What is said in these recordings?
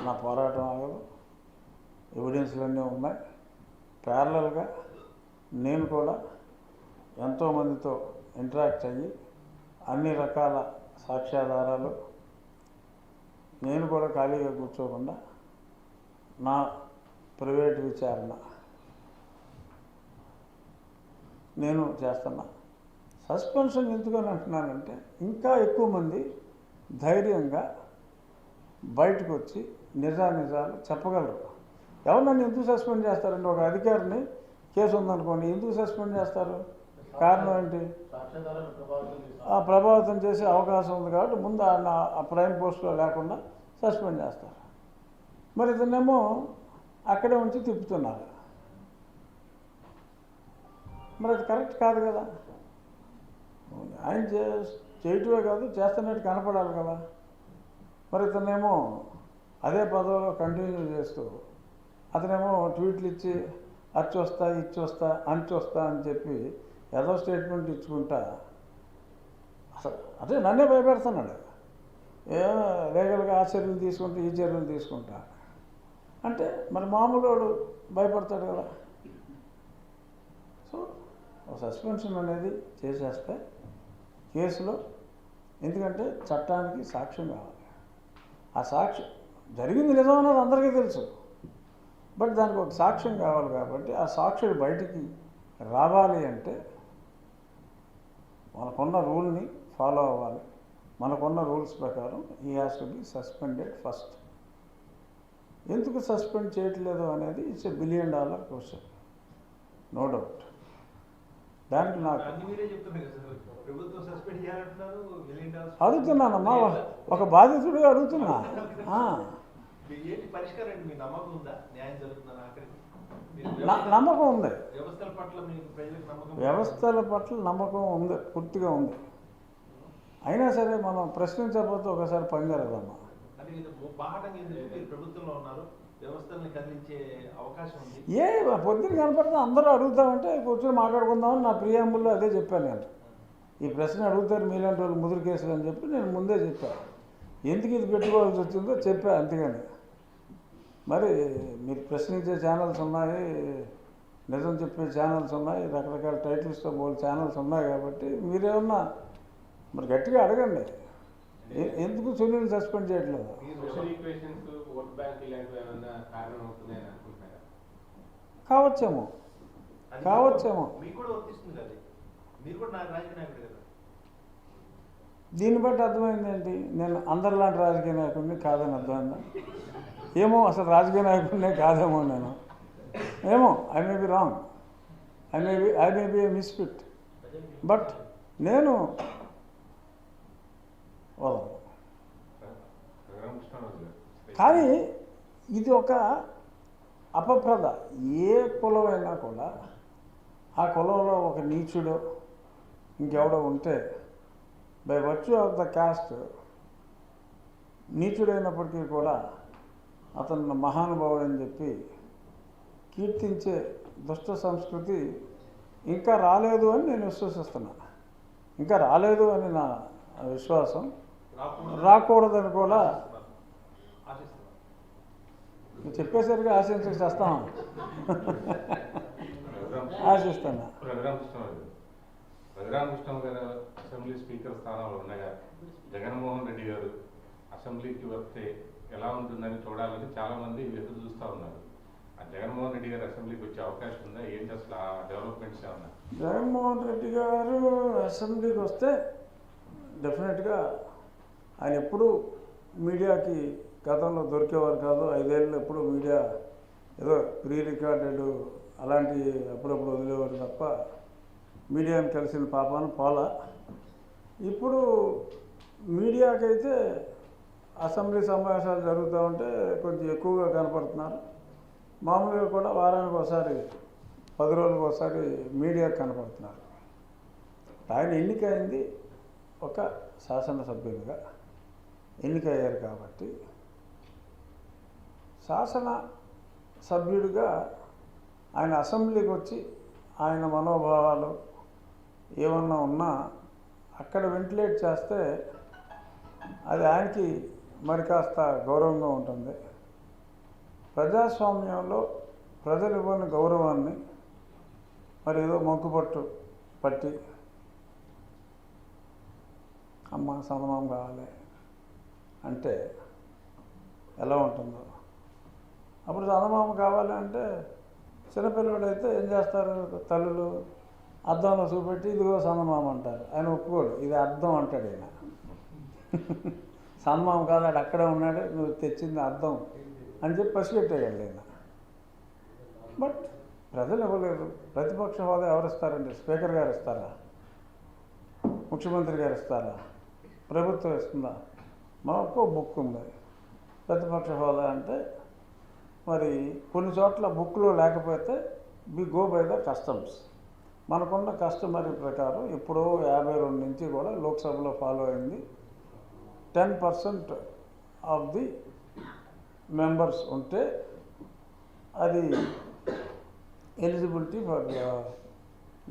నా పోరాటం ఆగదు, ఎవిడెన్స్లన్నీ ఉన్నాయి. ప్యారలల్గా నేను కూడా ఎంతోమందితో ఇంటరాక్ట్ అయ్యి అన్ని రకాల సాక్ష్యాధారాలు నేను కూడా ఖాళీగా కూర్చోకుండా నా ప్రైవేట్ విచారణ నేను చేస్తున్నా. సస్పెన్షన్ ఎందుకని అంటున్నానంటే ఇంకా ఎక్కువ మంది ధైర్యంగా బయటకు వచ్చి నిజాలు చెప్పగలరు. ఎవరు నన్ను ఎందుకు సస్పెండ్ చేస్తారండి? ఒక అధికారిని కేసు ఉందనుకోండి, ఎందుకు సస్పెండ్ చేస్తారు? కారణం ఏంటి? ప్రభావితం చేసే అవకాశం ఉంది కాబట్టి ముందు ఆ ప్రైమ్ పోస్ట్లో లేకుండా సస్పెండ్ చేస్తారు. మరి ఇతనేమో అక్కడే ఉంచి తిప్పుతున్నారు. మరి అది కరెక్ట్ కాదు కదా. ఆయన చేయటమే కాదు, చేస్తున్నట్టు కనపడాలి కదా. మరి ఇతనేమో అదే పదవిలో కంటిన్యూ చేస్తూ అతనేమో ట్వీట్లు ఇచ్చి అచ్చొస్తా ఇచ్చొస్తా అంచొస్తా అని చెప్పి ఏదో స్టేట్మెంట్ ఇచ్చుకుంటా అసలు అదే నన్నే భయపెడుతున్నాడు. లీగల్గా ఆ చర్యలు తీసుకుంటా ఈ చర్యలు తీసుకుంటా అంటే మరి మామూలు వాడు భయపడతాడు కదా. సో సస్పెన్షన్ అనేది చేసేస్తే కేసులో, ఎందుకంటే చట్టానికి సాక్ష్యం కావాలి. ఆ సాక్ష్యం జరిగింది నిజమన్నది అందరికీ తెలుసు, బట్ దానికి ఒక సాక్ష్యం కావాలి. కాబట్టి ఆ సాక్షుడు బయటికి రావాలి అంటే మనకున్న రూల్ని ఫాలో అవ్వాలి. మనకున్న రూల్స్ ప్రకారం ఈ has to be suspended first. ఎందుకు సస్పెండ్ చేయట్లేదు అనేది it's $1 billion question, no doubt. దానికి నాకు అడుగుతున్నానమ్మా, ఒక బాధితుడిగా అడుగుతున్నా. నమ్మకం ఉంది, వ్యవస్థల పట్ల నమ్మకం ఉంది, పూర్తిగా ఉంది. అయినా సరే మనం ప్రశ్నించకపోతే ఒకసారి పంగరదమ్మా. ఏ పొద్దున కనపడితే అందరూ అడుగుతామంటే కూర్చొని మాట్లాడుకుందామని నా ప్రియాంబుల్లో అదే చెప్పాను. నేను ఈ ప్రశ్న అడుగుతారు మీలాంటి వాళ్ళు ముదురు కేసులు అని చెప్పి నేను ముందే చెప్పాను. ఎందుకు ఇది పెట్టుకోవాల్సి వచ్చిందో చెప్పా, అంతేగాని. మరి మీరు ప్రశ్నించే ఛానల్స్ ఉన్నాయి, నిజం చెప్పే ఛానల్స్ ఉన్నాయి, రకరకాల టైటిల్స్తో బోల్ ఛానల్స్ ఉన్నాయి. కాబట్టి మీరేమన్నా మరి గట్టిగా అడగండి, ఎందుకు సునీల్ సస్పెండ్ చేయట్లేదు? కావచ్చేమో. దీన్ని బట్టి అర్థమైంది ఏంటి? నేను అందరిలాంటి రాజకీయ నాయకుడిని కాదని అర్థమైందా? ఏమో అసలు రాజకీయ నాయకుడినే కాదేమో నేను. ఏమో, I may be wrong, I may be A misfit, but నేను వదలను. కానీ ఇది ఒక అపప్రద. ఏ కులమైనా కూడా ఆ కులంలో ఒక నీచుడు ఇంకెవడో ఉంటే by virtue of the caste నీచుడైనప్పటికీ కూడా అతను మహానుభావుడని చెప్పి కీర్తించే దుష్ట సంస్కృతి ఇంకా రాలేదు అని నేను విశ్వసిస్తున్నా. ఇంకా రాలేదు అని నా విశ్వాసం. రాకూడదని కూడా చెప్పేసరికి ఆశించక చేస్తాం. ఆశిస్తున్నా. రఘురామకృష్ణ గారు అసెంబ్లీ స్పీకర్ స్థానంలో ఉండగా జగన్మోహన్ రెడ్డి గారు అసెంబ్లీకి వస్తే ఎలా ఉంటుందని చూడాలని చాలామంది ఎదురు చూస్తూ ఉన్నారు. ఆ జగన్మోహన్ రెడ్డి గారు అసెంబ్లీకి వచ్చే అవకాశం ఉందా? ఏంటి అసలు ఆ డెవలప్మెంట్స్ ఏమన్నా? జగన్మోహన్ రెడ్డి గారు అసెంబ్లీకి వస్తే డెఫినెట్గా ఆయన ఎప్పుడు మీడియాకి గతంలో దొరికేవారు కాదు. 5 ఏళ్ళు ఎప్పుడు మీడియా ఏదో ప్రీ రికార్డెడ్ అలాంటి అప్పుడప్పుడు వదిలేవారు తప్ప మీడియాని కలిసిన పాపాను పోలా. ఇప్పుడు మీడియాకైతే అసెంబ్లీ సమావేశాలు జరుగుతూ ఉంటే కొంచెం ఎక్కువగా కనపడుతున్నారు. మామూలుగా కూడా వారానికి ఒకసారి 10 రోజులకు ఒకసారి మీడియాకు కనపడుతున్నారు. ఆయన ఎన్నికైంది ఒక శాసనసభ్యులుగా ఎన్నికయ్యారు కాబట్టి శాసన సభ్యుడిగా ఆయన అసెంబ్లీకి వచ్చి ఆయన మనోభావాలు ఏమన్నా ఉన్నా అక్కడ వెంటిలేట్ చేస్తే అది ఆయనకి మరి కాస్త గౌరవంగా ఉంటుంది. ప్రజాస్వామ్యంలో ప్రజలు ఇవ్వని గౌరవాన్ని మరి ఏదో మొక్కుపట్టు పట్టి అమ్మ చందమామ కావాలి అంటే ఎలా ఉంటుందో. అప్పుడు చందమామ కావాలి అంటే చిన్నపిల్లలు అయితే ఏం చేస్తారు, తల్లులు అద్దంలో చూపెట్టి ఇదిగో చందమామ అంటారు. ఆయన ఒప్పుకోడు, ఇది అద్దం అంటాడు ఆయన. చందమామ కాదు, ఆడు అక్కడే ఉన్నాడు, నువ్వు తెచ్చింది అద్దం అని చెప్పి పసిగట్టేయాలి ఆయన. బట్ ప్రజలు ఇవ్వలేదు. ప్రతిపక్ష హోదా ఎవరు ఇస్తారండి? స్పీకర్ గారు ఇస్తారా? ముఖ్యమంత్రి గారు ఇస్తారా? ప్రభుత్వం ఇస్తుందా? మాకు బుక్ ఉంది ప్రతిపక్ష హోదా అంటే. మరి కొన్ని చోట్ల బుక్లో లేకపోతే we go by the customs. మనకున్న కస్టమరీ ప్రకారం ఇప్పుడు 52 నుంచి కూడా లోక్సభలో ఫాలో అయింది. 10% ఆఫ్ ది మెంబర్స్ ఉంటే అది eligibility for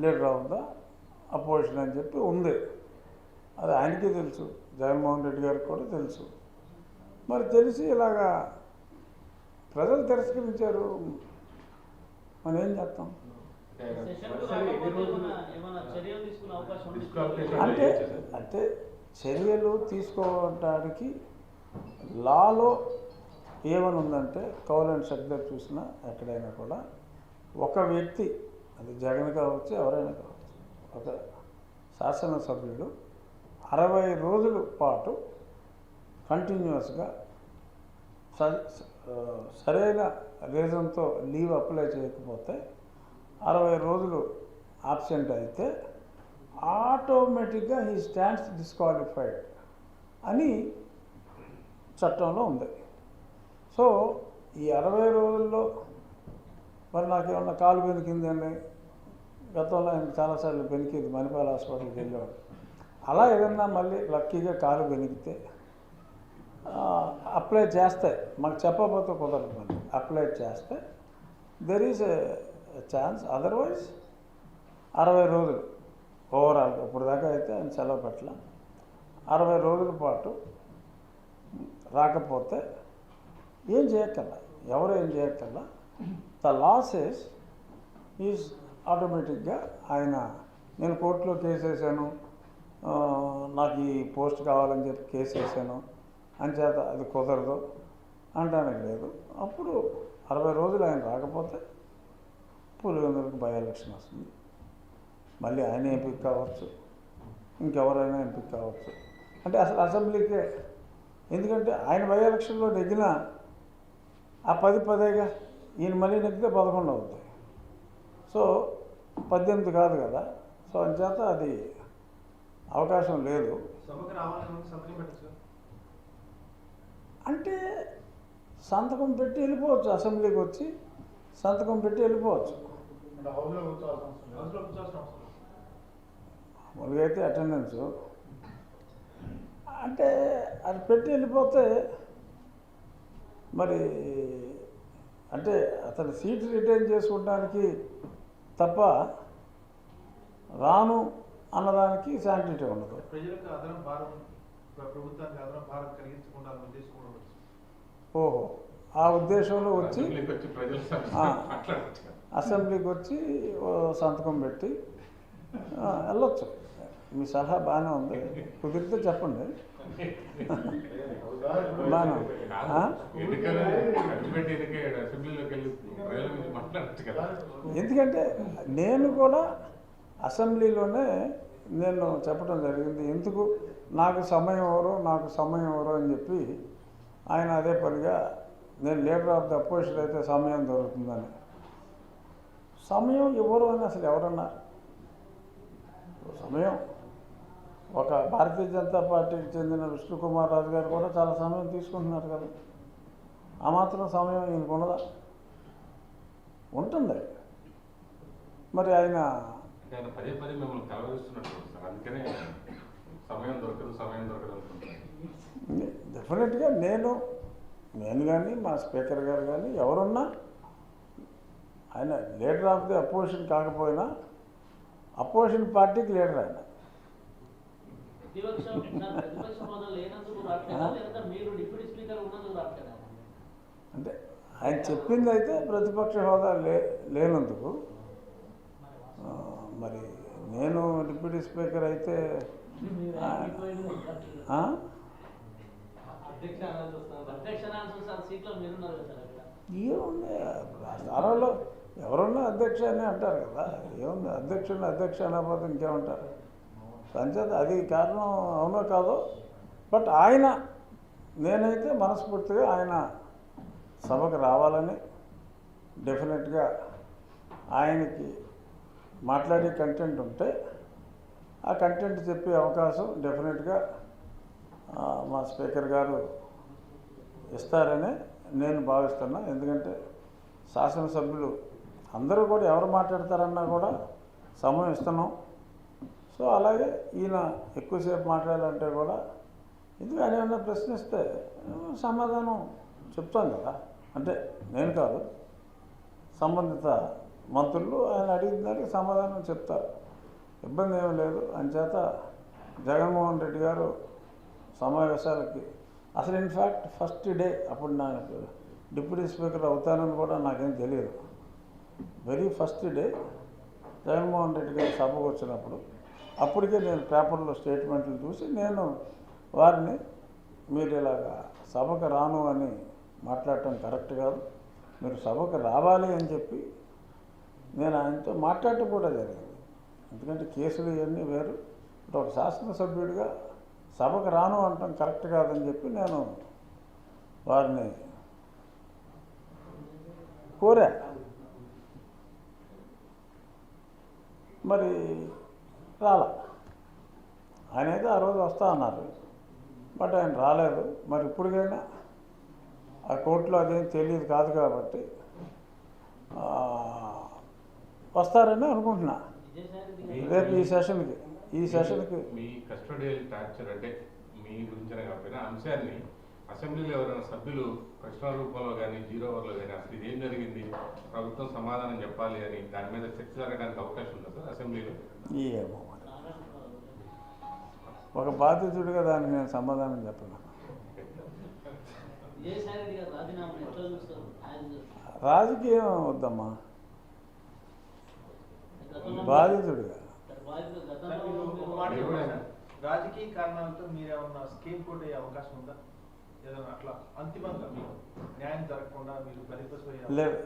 leader of the opposition అని చెప్పి ఉంది. అది ఆయనకి తెలుసు, జగన్మోహన్ రెడ్డి గారికి కూడా తెలుసు. మరి తెలిసి ఇలాగా ప్రజలు తిరస్కరించారు, మనం ఏం చేస్తాం? అంటే అంటే చర్యలు తీసుకోవడానికి లాలో ఏమని ఉందంటే, కౌల్ అండ్ షెడ్యూల్ చూసినా ఎక్కడైనా కూడా ఒక వ్యక్తి, అది జగన్ కావచ్చు ఎవరైనా కావచ్చు, ఒక శాసనసభ్యుడు 60 రోజుల పాటు కంటిన్యూస్గా సరైన రీజన్తో లీవ్ అప్లై చేయకపోతే 60 రోజులు ఆబ్సెంట్ అయితే ఆటోమేటిక్గా హీ స్టాండ్స్ డిస్క్వాలిఫైడ్ అని చట్టంలో ఉంది. సో ఈ 60 రోజుల్లో మరి నాకేమన్నా కాలు బెనికిందండి, గతంలో ఆయన చాలాసార్లు బెనికింది, మణిపాల్ హాస్పిటల్కి వెళ్ళేవాడు. అలా ఏదన్నా మళ్ళీ లక్కీగా కాలు బెనికితే అప్లై చేస్తే, మాకు చెప్పకపోతే కుదరదు, మళ్ళీ అప్లై చేస్తే there is a chance. Otherwise 60 రోజులు ఓవరాల్ ఇప్పుడు దాకా అయితే ఆయన సెలవు పట్ల 60 రోజుల పాటు రాకపోతే ఏం చేయక్కర్లా, ఎవరు ఏం చేయక్కర్లా. ద లాసెస్ ఈజ్ ఆటోమేటిక్గా ఆయన, నేను కోర్టులో కేసు వేసాను, నాకు ఈ పోస్ట్ కావాలని చెప్పి కేసు వేసాను అంచేత అది కుదరదు అంటానికి లేదు. అప్పుడు 60 రోజులు ఆయన రాకపోతే పులివెందులకు బై ఎలక్షన్ వస్తుంది. మళ్ళీ ఆయన ఎంపిక కావచ్చు, ఇంకెవరైనా ఎంపిక కావచ్చు. అంటే అసలు అసెంబ్లీకే, ఎందుకంటే ఆయన బై ఎలక్షన్లో నెగ్గిన ఆ 10 ఈయన మళ్ళీ నెగ్గితే 11 అవుతాయి. సో 18 కాదు కదా. సో అంచేత అది అవకాశం లేదు. అంటే సంతకం పెట్టి వెళ్ళిపోవచ్చు, అసెంబ్లీకి వచ్చి సంతకం పెట్టి వెళ్ళిపోవచ్చు. మామూలుగా అయితే అటెండెన్సు అంటే అది పెట్టి వెళ్ళిపోతే మరి అంటే అతని సీట్ రిటైన్ చేసుకోవడానికి తప్ప రాను అన్నదానికి శాంటిటీ ఉండదు. ప్రజలకు అదనం భారం, ప్రభుత్వానికి అదనం భారం కలిగించకుండా ఉద్దేశం కూడా. ఓహో, ఆ ఉద్దేశంలో వచ్చి అసెంబ్లీకి వచ్చి సంతకం పెట్టి వెళ్ళొచ్చు. మీ సలహా బాగానే ఉంది, కుదిరితే చెప్పండి. బాగా ఎందుకంటే నేను కూడా అసెంబ్లీలోనే నేను చెప్పడం జరిగింది, ఎందుకు నాకు సమయం ఎవరు అని చెప్పి ఆయన అదే పనిగా నేను లీడర్ ఆఫ్ ది అపోజిషన్ అయితే సమయం దొరుకుతుందని. సమయం ఇవ్వరు అని అసలు ఎవరన్నారు? సమయం ఒక భారతీయ జనతా పార్టీకి చెందిన విష్ణుకుమార్ రాజు గారు కూడా చాలా సమయం తీసుకుంటున్నారు కదా. ఆ మాత్రం సమయం ఈయనకు ఉన్నదా? ఉంటుంది. మరి ఆయన పదే మిమ్మల్ని కలవరిస్తున్నట్టు సార్, అందుకనే సమయం దొరకదు డెఫినెట్గా నేను కానీ మా స్పీకర్ గారు కానీ ఎవరున్నా ఆయన లీడర్ ఆఫ్ ది అపోజిషన్ కాకపోయినా అపోజిషన్ పార్టీకి లీడర్ ఆయన. అంటే ఆయన చెప్పింది అయితే ప్రతిపక్ష హోదా లేనందుకు మరి నేను డిప్యూటీ స్పీకర్ అయితే ఏముంది స్థానంలో ఎవరున్నా అధ్యక్ష అని అంటారు కదా, ఏముంది అధ్యక్ష అనకపోతే ఇంకేమంటారు. సంచేత అది కారణం అవునో కాదో, బట్ ఆయన నేనైతే మనస్ఫూర్తిగా ఆయన సభకు రావాలని, డెఫినెట్గా ఆయనకి మాట్లాడే కంటెంట్ ఉంటే ఆ కంటెంట్ చెప్పే అవకాశం డెఫినెట్గా మా స్పీకర్ గారు ఇస్తారని నేను భావిస్తున్నా. ఎందుకంటే శాసనసభ్యులు అందరూ కూడా ఎవరు మాట్లాడతారన్నా కూడా సమయం ఇస్తున్నాం. సో అలాగే ఈయన ఎక్కువసేపు మాట్లాడాలంటే కూడా ఎందుకు ఆయన ఏమన్నా ప్రశ్నిస్తే సమాధానం చెప్తాం కదా, అంటే నేను కాదు, సంబంధిత మంత్రులు ఆయన అడిగిన దానికి సమాధానం చెప్తారు, ఇబ్బంది ఏమీ లేదు. అంచేత జగన్మోహన్ రెడ్డి గారు సమావేశాలకి అసలు ఇన్ఫ్యాక్ట్ ఫస్ట్ డే అప్పుడు నాకు డిప్యూటీ స్పీకర్ అవుతానని కూడా నాకేం తెలియదు. Very first day Jaganmohan Reddy గారు సభకు వచ్చినప్పుడు అప్పటికే నేను పేపర్లో స్టేట్మెంట్లు చూసి నేను వారిని మీరు ఇలాగా సభకు రాను అని మాట్లాడటం కరెక్ట్ కాదు, మీరు సభకు రావాలి అని చెప్పి నేను ఆయనతో మాట్లాడటం కూడా జరిగింది. ఎందుకంటే కేసులు ఇవన్నీ వేరు, ఒక శాసనసభ్యుడిగా సభకు రాను అనటం కరెక్ట్ కాదని చెప్పి నేను వారిని కోరా. మరి రాలా, ఆయన అయితే ఆ రోజు వస్తా అన్నారు, బట్ ఆయన రాలేదు. మరి ఇప్పటికైనా ఆ కోర్టులో అదేం తెలియదు కాదు కాబట్టి వస్తారని అనుకుంటున్నా. రేపు ఈ సెషన్కి మీ కస్టోడియల్ టార్చర్ అంటే మీ గురించిన కాకపోయినా అంశాన్ని అసెంబ్లీలో ఎవరైనా సభ్యులు ప్రశ్న రూపంలో కానీ జీరో అవర్లో కానీ అసలు ఇదేం జరిగింది, ప్రభుత్వం సమాధానం చెప్పాలి అని దాని మీద చర్చ జరగడానికి అవకాశం ఉందా సార్ అసెంబ్లీలో? ఏమో ఒక బాధితుడిగా దానికి నేను సమాధానం చెప్పను. రాజకీయం వద్దమ్మా, బాధితుడిగా. రాజకీయ కారణాలతో మీరేమన్నా స్కీమ్ కోట్ అయ్యే అవకాశం ఉందా? ఏదైనా అట్లా అంతిమంగా మీకు న్యాయం జరగకుండా మీరు బలిపశువు లేదు,